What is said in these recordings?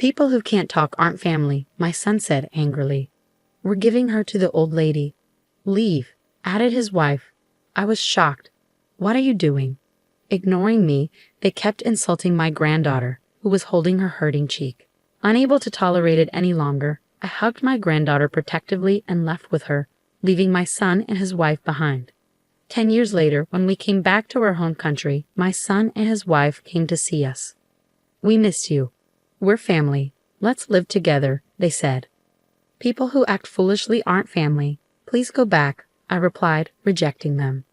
People who can't talk aren't family, my son said angrily. We're giving her to the old lady. Leave, added his wife. I was shocked. What are you doing? Ignoring me, they kept insulting my granddaughter, who was holding her hurting cheek. Unable to tolerate it any longer, I hugged my granddaughter protectively and left with her, leaving my son and his wife behind. 10 years later, when we came back to our home country, my son and his wife came to see us. We miss you. We're family. Let's live together, they said. People who act foolishly aren't family. Please go back, I replied, rejecting them.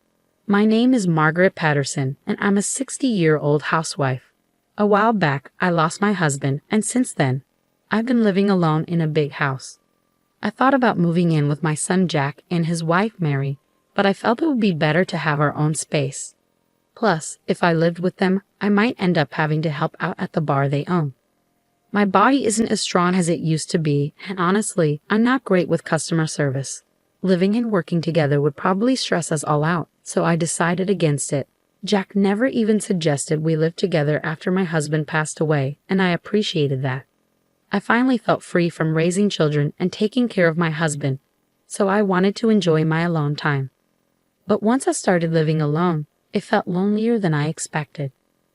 My name is Margaret Patterson, and I'm a 60-year-old housewife. A while back, I lost my husband, and since then, I've been living alone in a big house. I thought about moving in with my son Jack and his wife Mary, but I felt it would be better to have our own space. Plus, if I lived with them, I might end up having to help out at the bar they own. My body isn't as strong as it used to be, and honestly, I'm not great with customer service. Living and working together would probably stress us all out, so I decided against it. Jack never even suggested we live together after my husband passed away, and I appreciated that. I finally felt free from raising children and taking care of my husband, so I wanted to enjoy my alone time. But once I started living alone, it felt lonelier than I expected.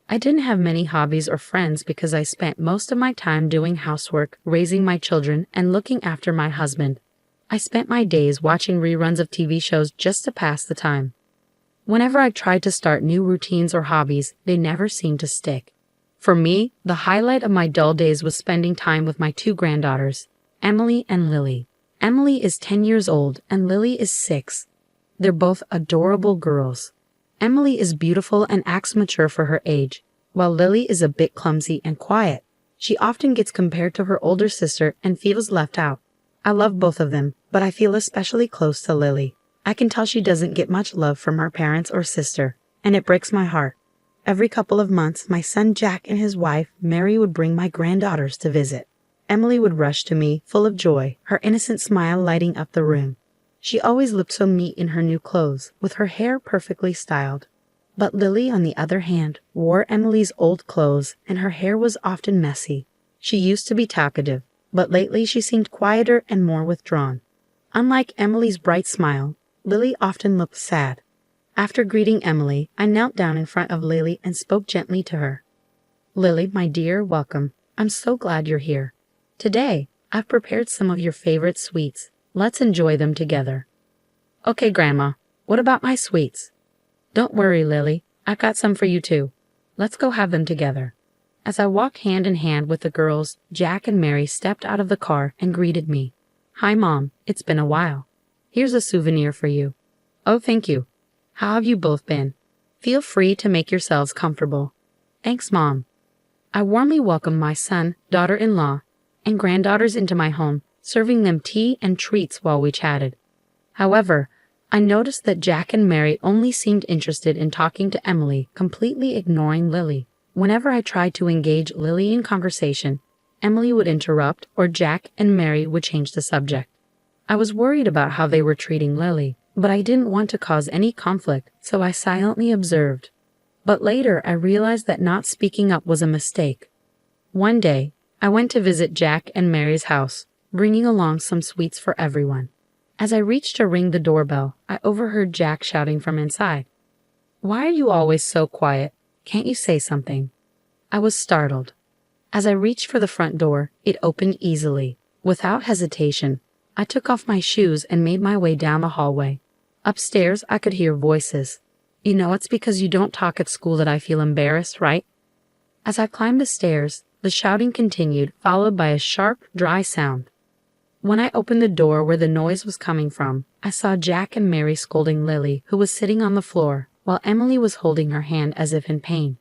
I didn't have many hobbies or friends because I spent most of my time doing housework, raising my children, and looking after my husband. I spent my days watching reruns of TV shows just to pass the time. Whenever I tried to start new routines or hobbies, they never seemed to stick. For me, the highlight of my dull days was spending time with my two granddaughters, Emily and Lily. Emily is 10 years old and Lily is 6. They're both adorable girls. Emily is beautiful and acts mature for her age, while Lily is a bit clumsy and quiet. She often gets compared to her older sister and feels left out. I love both of them, but I feel especially close to Lily. I can tell she doesn't get much love from her parents or sister, and it breaks my heart. Every couple of months, my son Jack and his wife, Mary, would bring my granddaughters to visit. Emily would rush to me, full of joy, her innocent smile lighting up the room. She always looked so neat in her new clothes, with her hair perfectly styled. But Lily, on the other hand, wore Emily's old clothes, and her hair was often messy. She used to be talkative, but lately she seemed quieter and more withdrawn. Unlike Emily's bright smile, Lily often looked sad. After greeting Emily, I knelt down in front of Lily and spoke gently to her. Lily, my dear, welcome. I'm so glad you're here. Today, I've prepared some of your favorite sweets. Let's enjoy them together. Okay, Grandma, what about my sweets? Don't worry, Lily. I've got some for you too. Let's go have them together. As I walked hand in hand with the girls, Jack and Mary stepped out of the car and greeted me. Hi, Mom. It's been a while. Here's a souvenir for you. Oh, thank you. How have you both been? Feel free to make yourselves comfortable. Thanks, Mom. I warmly welcomed my son, daughter-in-law, and granddaughters into my home, serving them tea and treats while we chatted. However, I noticed that Jack and Mary only seemed interested in talking to Emily, completely ignoring Lily. Whenever I tried to engage Lily in conversation, Emily would interrupt or Jack and Mary would change the subject. I was worried about how they were treating Lily, but I didn't want to cause any conflict, so I silently observed. But later I realized that not speaking up was a mistake. One day, I went to visit Jack and Mary's house, bringing along some sweets for everyone. As I reached to ring the doorbell, I overheard Jack shouting from inside. Why are you always so quiet? Can't you say something? I was startled. As I reached for the front door, it opened easily. Without hesitation, I took off my shoes and made my way down the hallway. Upstairs, I could hear voices. You know, it's because you don't talk at school that I feel embarrassed, right? As I climbed the stairs, the shouting continued, followed by a sharp, dry sound. When I opened the door where the noise was coming from, I saw Jack and Mary scolding Lily, who was sitting on the floor, while Emily was holding her hand as if in pain.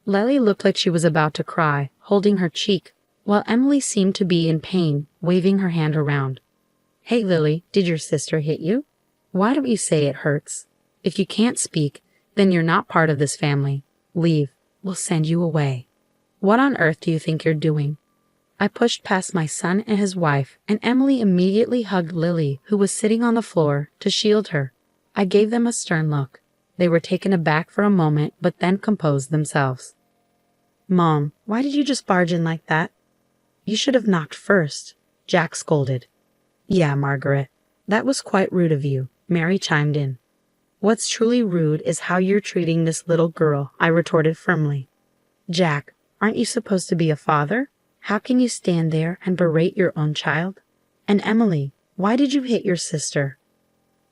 Lily looked like she was about to cry, holding her cheek, while Emily seemed to be in pain, waving her hand around. Hey Lily, did your sister hit you? Why don't you say it hurts? If you can't speak, then you're not part of this family. Leave. We'll send you away. What on earth do you think you're doing? I pushed past my son and his wife, and Emily immediately hugged Lily, who was sitting on the floor, to shield her. I gave them a stern look. They were taken aback for a moment, but then composed themselves. Mom, why did you just barge in like that? You should have knocked first, Jack scolded. Yeah, Margaret, that was quite rude of you, Mary chimed in. What's truly rude is how you're treating this little girl, I retorted firmly. Jack, aren't you supposed to be a father? How can you stand there and berate your own child? And Emily, why did you hit your sister?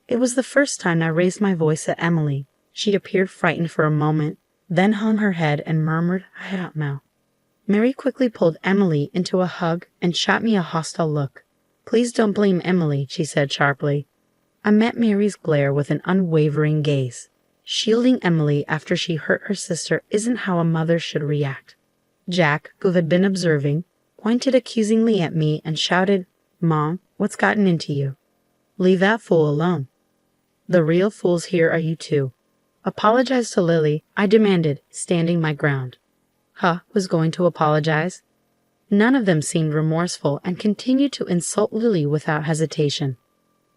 It was the first time I raised my voice at Emily. She appeared frightened for a moment, then hung her head and murmured, I don't know. Mary quickly pulled Emily into a hug and shot me a hostile look. Please don't blame Emily, she said sharply. I met Mary's glare with an unwavering gaze. Shielding Emily after she hurt her sister isn't how a mother should react. Jack, who had been observing, pointed accusingly at me and shouted, Mom, what's gotten into you? Leave that fool alone. The real fools here are you two. Apologize to Lily, I demanded, standing my ground. Was going to apologize? None of them seemed remorseful and continued to insult Lily without hesitation.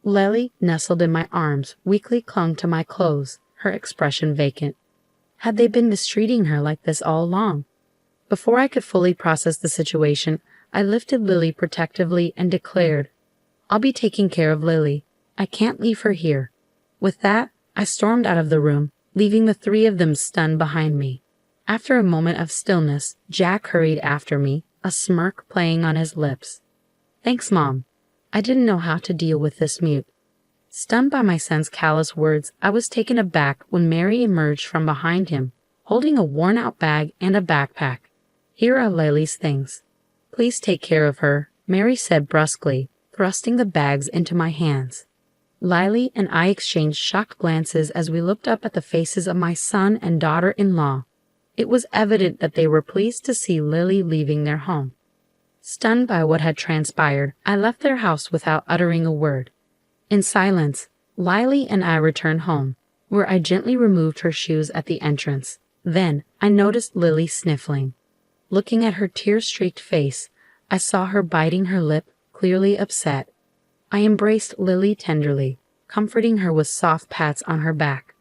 Lily, nestled in my arms, weakly clung to my clothes, her expression vacant. Had they been mistreating her like this all along? Before I could fully process the situation, I lifted Lily protectively and declared, I'll be taking care of Lily. I can't leave her here. With that, I stormed out of the room, leaving the three of them stunned behind me. After a moment of stillness, Jack hurried after me, a smirk playing on his lips. Thanks, Mom. I didn't know how to deal with this mute. Stunned by my son's callous words, I was taken aback when Mary emerged from behind him, holding a worn-out bag and a backpack. Here are Lily's things. Please take care of her, Mary said brusquely, thrusting the bags into my hands. Lily and I exchanged shocked glances as we looked up at the faces of my son and daughter-in-law. It was evident that they were pleased to see Lily leaving their home. Stunned by what had transpired, I left their house without uttering a word. In silence, Lily and I returned home, where I gently removed her shoes at the entrance. Then, I noticed Lily sniffling. Looking at her tear-streaked face, I saw her biting her lip, clearly upset. I embraced Lily tenderly, comforting her with soft pats on her back.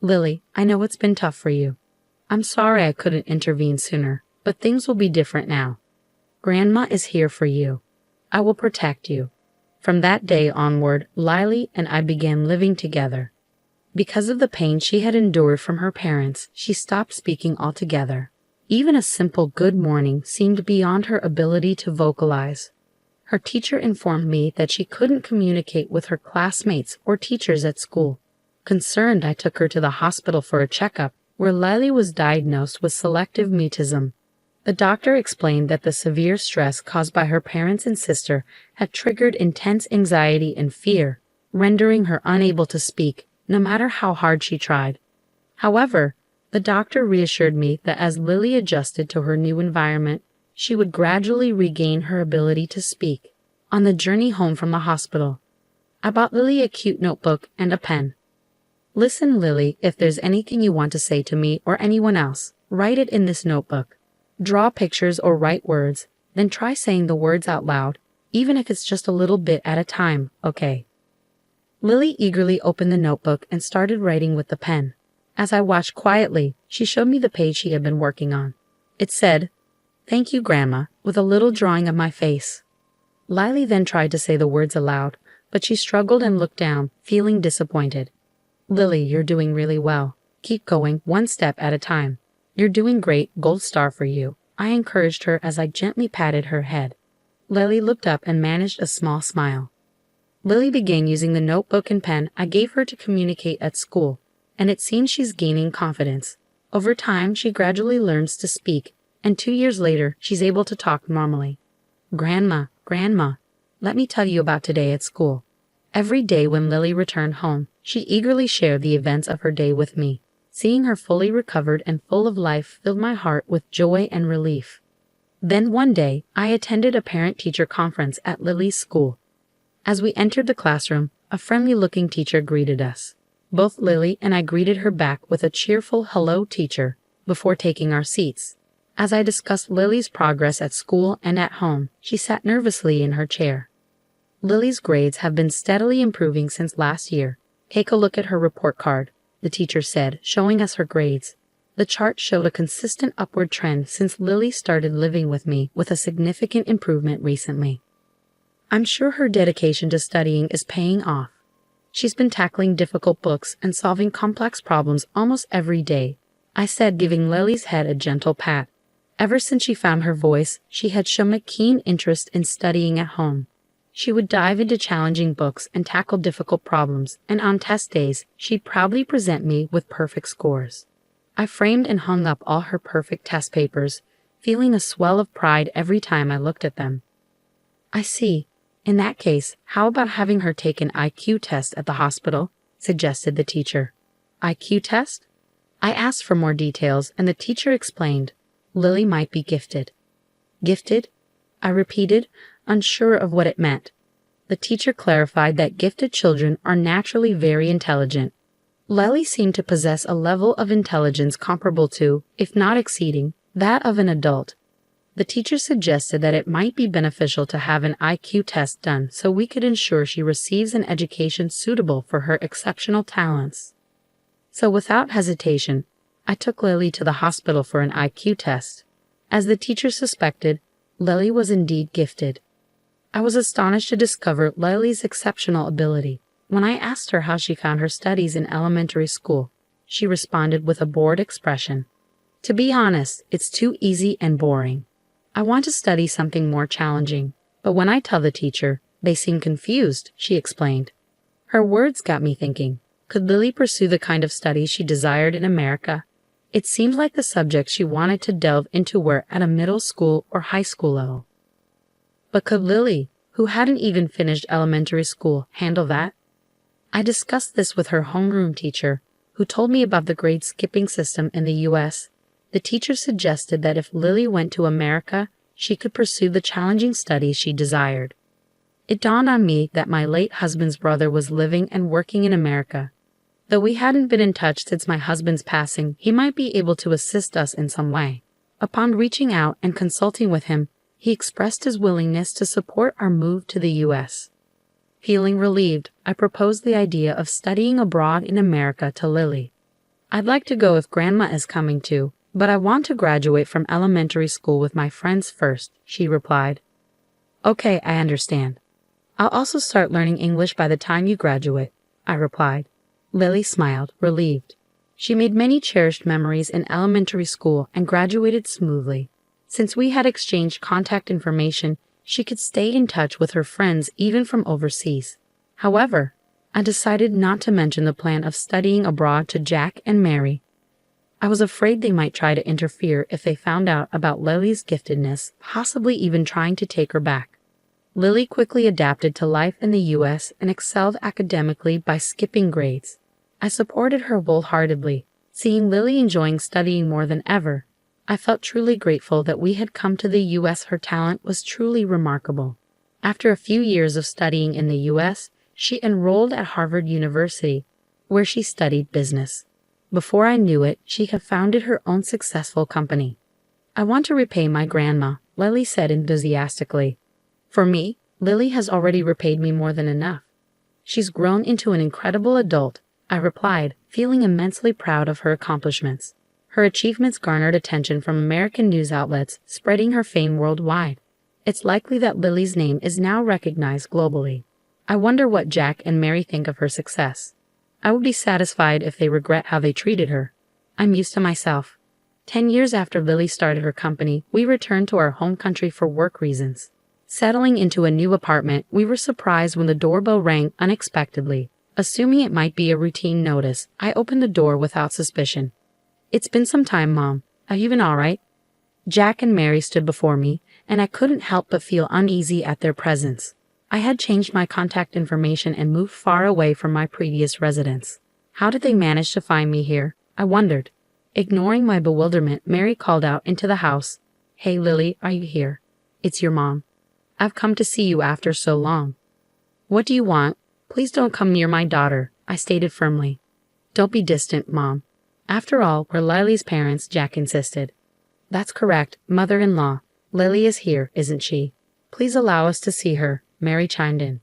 Lily, I know it's been tough for you. I'm sorry I couldn't intervene sooner, but things will be different now. Grandma is here for you. I will protect you. From that day onward, Lily and I began living together. Because of the pain she had endured from her parents, she stopped speaking altogether. Even a simple good morning seemed beyond her ability to vocalize. Her teacher informed me that she couldn't communicate with her classmates or teachers at school. Concerned, I took her to the hospital for a checkup, where Lily was diagnosed with selective mutism. The doctor explained that the severe stress caused by her parents and sister had triggered intense anxiety and fear, rendering her unable to speak, no matter how hard she tried. However, the doctor reassured me that as Lily adjusted to her new environment, she would gradually regain her ability to speak. On the journey home from the hospital, I bought Lily a cute notebook and a pen. Listen, Lily, if there's anything you want to say to me or anyone else, write it in this notebook. Draw pictures or write words, then try saying the words out loud, even if it's just a little bit at a time, okay? Lily eagerly opened the notebook and started writing with the pen. As I watched quietly, she showed me the page she had been working on. It said, "Thank you, Grandma," with a little drawing of my face. Lily then tried to say the words aloud, but she struggled and looked down, feeling disappointed. "Lily, you're doing really well. Keep going, one step at a time. You're doing great, gold star for you," I encouraged her as I gently patted her head. Lily looked up and managed a small smile. Lily began using the notebook and pen I gave her to communicate at school, and it seems she's gaining confidence. Over time, she gradually learns to speak, and 2 years later, she's able to talk normally. Grandma, let me tell you about today at school. Every day when Lily returned home, she eagerly shared the events of her day with me. Seeing her fully recovered and full of life filled my heart with joy and relief. Then one day, I attended a parent-teacher conference at Lily's school. As we entered the classroom, a friendly-looking teacher greeted us. Both Lily and I greeted her back with a cheerful "Hello, teacher," before taking our seats. As I discussed Lily's progress at school and at home, she sat nervously in her chair. Lily's grades have been steadily improving since last year. Take a look at her report card, the teacher said, showing us her grades. The chart showed a consistent upward trend since Lily started living with me, with a significant improvement recently. I'm sure her dedication to studying is paying off. She's been tackling difficult books and solving complex problems almost every day, I said, giving Lily's head a gentle pat. Ever since she found her voice, she had shown a keen interest in studying at home. She would dive into challenging books and tackle difficult problems, and on test days, she'd proudly present me with perfect scores. I framed and hung up all her perfect test papers, feeling a swell of pride every time I looked at them. I see. In that case, how about having her take an IQ test at the hospital? Suggested the teacher. IQ test? I asked for more details, and the teacher explained. Lily might be gifted. Gifted? I repeated, unsure of what it meant. The teacher clarified that gifted children are naturally very intelligent. Lily seemed to possess a level of intelligence comparable to, if not exceeding, that of an adult. The teacher suggested that it might be beneficial to have an IQ test done so we could ensure she receives an education suitable for her exceptional talents. So without hesitation, I took Lily to the hospital for an IQ test. As the teacher suspected, Lily was indeed gifted. I was astonished to discover Lily's exceptional ability. When I asked her how she found her studies in elementary school, she responded with a bored expression. To be honest, it's too easy and boring. I want to study something more challenging, but when I tell the teacher, they seem confused, she explained. Her words got me thinking, could Lily pursue the kind of studies she desired in America? It seemed like the subject she wanted to delve into were at a middle school or high school level. But could Lily, who hadn't even finished elementary school, handle that? I discussed this with her homeroom teacher, who told me about the grade skipping system in the U.S. The teacher suggested that if Lily went to America, she could pursue the challenging studies she desired. It dawned on me that my late husband's brother was living and working in America. Though we hadn't been in touch since my husband's passing, he might be able to assist us in some way. Upon reaching out and consulting with him, he expressed his willingness to support our move to the U.S. Feeling relieved, I proposed the idea of studying abroad in America to Lily. I'd like to go if Grandma is coming too, but I want to graduate from elementary school with my friends first, she replied. Okay, I understand. I'll also start learning English by the time you graduate, I replied. Lily smiled, relieved. She made many cherished memories in elementary school and graduated smoothly. Since we had exchanged contact information, she could stay in touch with her friends even from overseas. However, I decided not to mention the plan of studying abroad to Jack and Mary. I was afraid they might try to interfere if they found out about Lily's giftedness, possibly even trying to take her back. Lily quickly adapted to life in the U.S. and excelled academically by skipping grades. I supported her wholeheartedly, seeing Lily enjoying studying more than ever. I felt truly grateful that we had come to the U.S. Her talent was truly remarkable. After a few years of studying in the U.S., she enrolled at Harvard University, where she studied business. Before I knew it, she had founded her own successful company. I want to repay my grandma, Lily said enthusiastically. For me, Lily has already repaid me more than enough. She's grown into an incredible adult, I replied, feeling immensely proud of her accomplishments. Her achievements garnered attention from American news outlets, spreading her fame worldwide. It's likely that Lily's name is now recognized globally. I wonder what Jack and Mary think of her success. I would be satisfied if they regret how they treated her. I'm used to myself. 10 years after Lily started her company, we returned to our home country for work reasons. Settling into a new apartment, we were surprised when the doorbell rang unexpectedly. Assuming it might be a routine notice, I opened the door without suspicion. It's been some time, Mom. Are you been all right? Jack and Mary stood before me, and I couldn't help but feel uneasy at their presence. I had changed my contact information and moved far away from my previous residence. How did they manage to find me here? I wondered. Ignoring my bewilderment, Mary called out into the house. Hey, Lily, are you here? It's your mom. I've come to see you after so long. What do you want? Please don't come near my daughter, I stated firmly. Don't be distant, Mom. After all, we're Lily's parents, Jack insisted. That's correct, mother-in-law. Lily is here, isn't she? Please allow us to see her, Mary chimed in.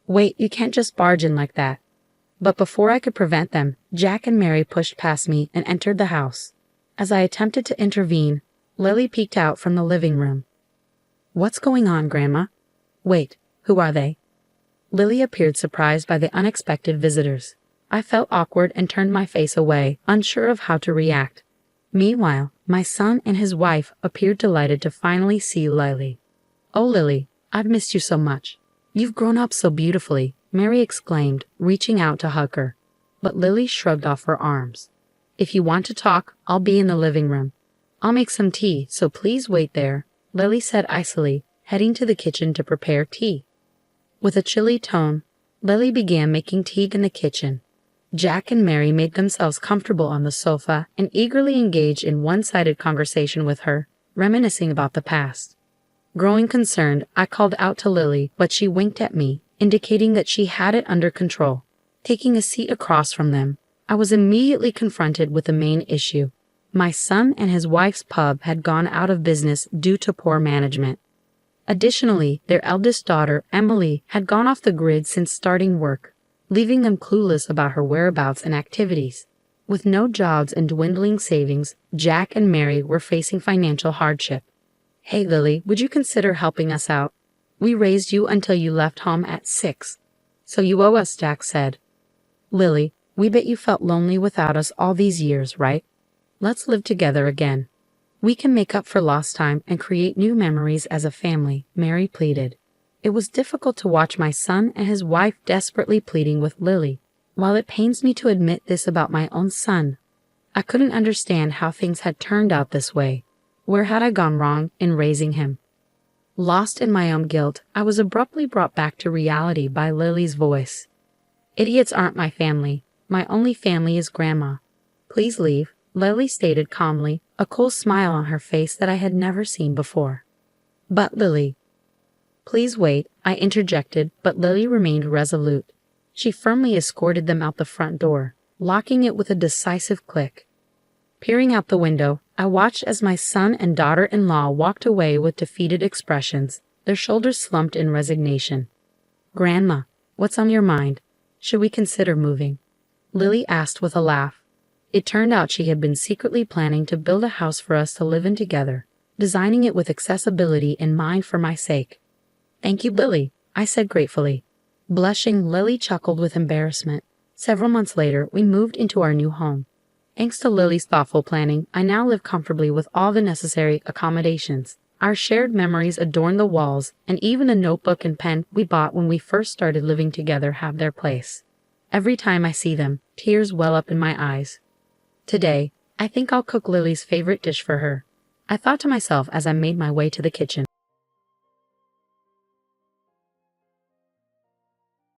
Wait, you can't just barge in like that. But before I could prevent them, Jack and Mary pushed past me and entered the house. As I attempted to intervene, Lily peeked out from the living room. "What's going on, Grandma? Wait, who are they?" Lily appeared surprised by the unexpected visitors. I felt awkward and turned my face away, unsure of how to react. Meanwhile, my son and his wife appeared delighted to finally see Lily. "Oh, Lily, I've missed you so much. You've grown up so beautifully," Mary exclaimed, reaching out to hug her. But Lily shrugged off her arms. "If you want to talk, I'll be in the living room. I'll make some tea, so please wait there," Lily said icily, heading to the kitchen to prepare tea. With a chilly tone, Lily began making tea in the kitchen. Jack and Mary made themselves comfortable on the sofa and eagerly engaged in one-sided conversation with her, reminiscing about the past. Growing concerned, I called out to Lily, but she winked at me, indicating that she had it under control. Taking a seat across from them, I was immediately confronted with the main issue. My son and his wife's pub had gone out of business due to poor management. Additionally, their eldest daughter, Emily, had gone off the grid since starting work, leaving them clueless about her whereabouts and activities. With no jobs and dwindling savings, Jack and Mary were facing financial hardship. "Hey Lily, would you consider helping us out? We raised you until you left home at 6. So you owe us," Jack said. "Lily, we bet you felt lonely without us all these years, right? Let's live together again. We can make up for lost time and create new memories as a family," Mary pleaded. It was difficult to watch my son and his wife desperately pleading with Lily. While it pains me to admit this about my own son, I couldn't understand how things had turned out this way. Where had I gone wrong in raising him? Lost in my own guilt, I was abruptly brought back to reality by Lily's voice. "Idiots aren't my family. My only family is Grandma. Please leave," Lily stated calmly, a cool smile on her face that I had never seen before. "But Lily..." "Please wait," I interjected, but Lily remained resolute. She firmly escorted them out the front door, locking it with a decisive click. Peering out the window, I watched as my son and daughter-in-law walked away with defeated expressions, their shoulders slumped in resignation. "Grandma, what's on your mind? Should we consider moving?" Lily asked with a laugh. It turned out she had been secretly planning to build a house for us to live in together, designing it with accessibility in mind for my sake. "Thank you, Lily," I said gratefully. Blushing, Lily chuckled with embarrassment. Several months later, we moved into our new home. Thanks to Lily's thoughtful planning, I now live comfortably with all the necessary accommodations. Our shared memories adorn the walls, and even the notebook and pen we bought when we first started living together have their place. Every time I see them, tears well up in my eyes. Today, I think I'll cook Lily's favorite dish for her, I thought to myself as I made my way to the kitchen.